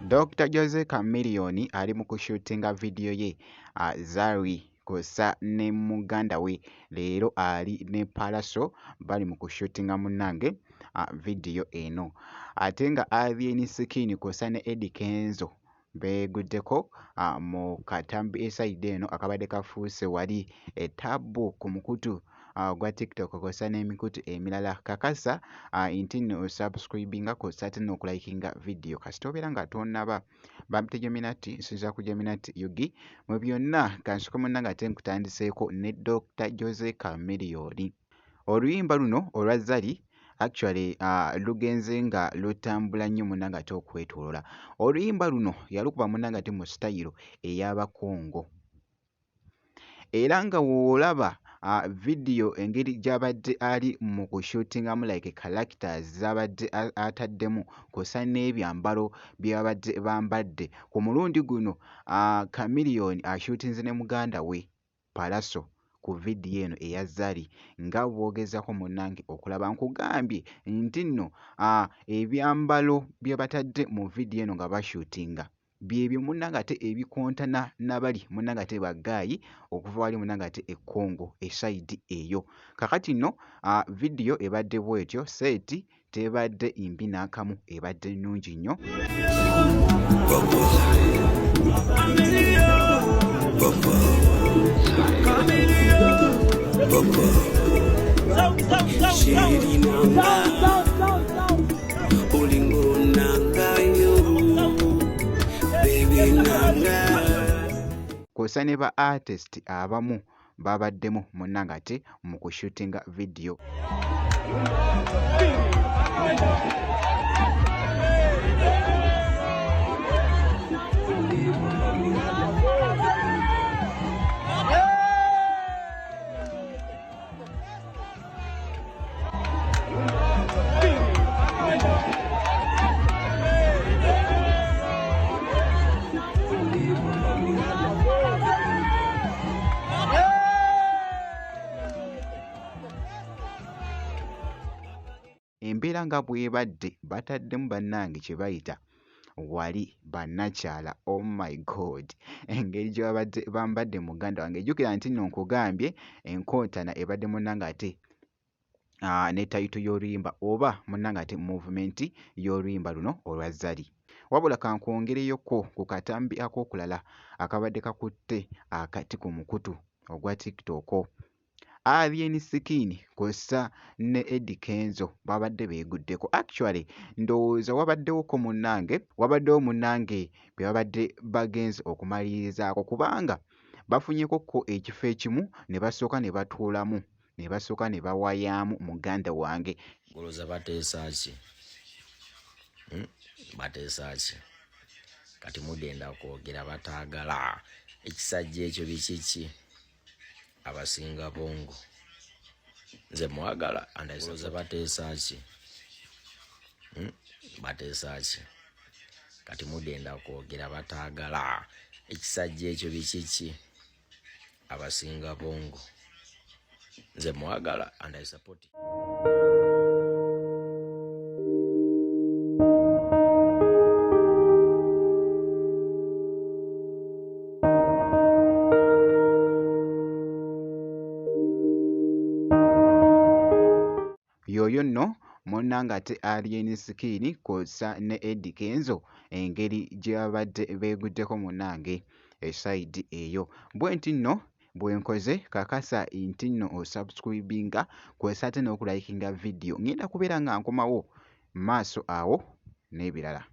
Dr. Jose Chameleone ali mu kushutinga vidiyo ye Zari kw'ossa ne muganda we leero ali ne Pallaso bali mu kushutinga munnange vidiyo eno ate nga Alien Skin kw'ossa ne Eddie Kenzo beeguddeko mu katambi esayidi eno akabadde kafuuse wali ettabbu ku mukutu gwa TikTok kw'ossa n'emikutu emirala. Kakasa nti nno osubscribinga kw'ossa ate n'okulayikinga vidiyo kasita obeera nga tonnaba bampita Geminati nsinza ku Geminati Yugi mu byonna kansooke munnange ate nkutandiseeko ne Dr. Jose Chameleone. Oluyimba luno olwa Zari actually lugenze nga lutambula nnyo munnange ate okwetoolola. Oluyimba luno yalukuba munnange ate mu sitayiro ey'Abakongo era nga w'olaba vidiyo engeri gy'abadde ali mu kushutingamu like characters z'abadde ataddemu kw'ossa n'ebyambalo by'abadde bambadde. Ku mulundi guno Chameleone ashutinze ne muganda we Pallaso ku vidiyo eno eya Zari nga bw'ogezaako munnange okulaba. Nkugambye nti nno ebyambalo bye batadde mu vidiyo eno nga bashutinga byebyo munnange ate ebikontana n'abali munnange ate baggaayi okuva wali munnange ate e Congo esayidi eyo. Kakati nno vidiyo ebadde bw'etyo seeti tebadde mbi n'akamu ebadde nnungi nnyo. Kw'ossa ne ba artist abamu babaddemu munnange ate mu kushutinga vidiyo. Embeera nga bw'ebadde bataddemu bannange kye bayita wali bannakyala. Oh my God, engeri gye babadde bambadde muganda wange jjukira nti nno nkugambye enkontana ebadde munnange ate ne tayito y'oluyimba oba munnange ate movement y'oluyimba luno olwa Zari. Wabula kankwongereyoko ku katambi ak'okulala akabadde kakutte akati ku mukutu ogwa TikTok. Alien Skin kw'ossa ne Eddie Kenzo babadde beeguddeko. Actually ndowooza wabaddewo munnange bye babadde bagenze okumalirizaako kubanga bafunyekokko ekifo ekimu ne basooka ne batuulamu ne basooka ne bawayaamu muganda wange. Goloza bateesa ki? Bateesa ki? Kati mugenda kwogera bataagala ekisajja ekyo bikiki? Abasinga bongo nze mwagala andayisooza bateesa ki? Bateesa ki? Kati mugenda kwogera bataagala ekisajja ekyo bikiki? Abasinga bongo nze mwagala andayisapoti. Yoyo nno munnange ate Alien Skin kw'ossa ne Eddie Kenzo engeri gye babadde beeguddeko munnange esayidi eyo. Bwe nti nno bwe nkoze kakasa nti nno osubscribinga kw'ossa ate n'okulayikinga vidiyo. Ngenda kubeera nga nkomawo maaso awo n'ebirala.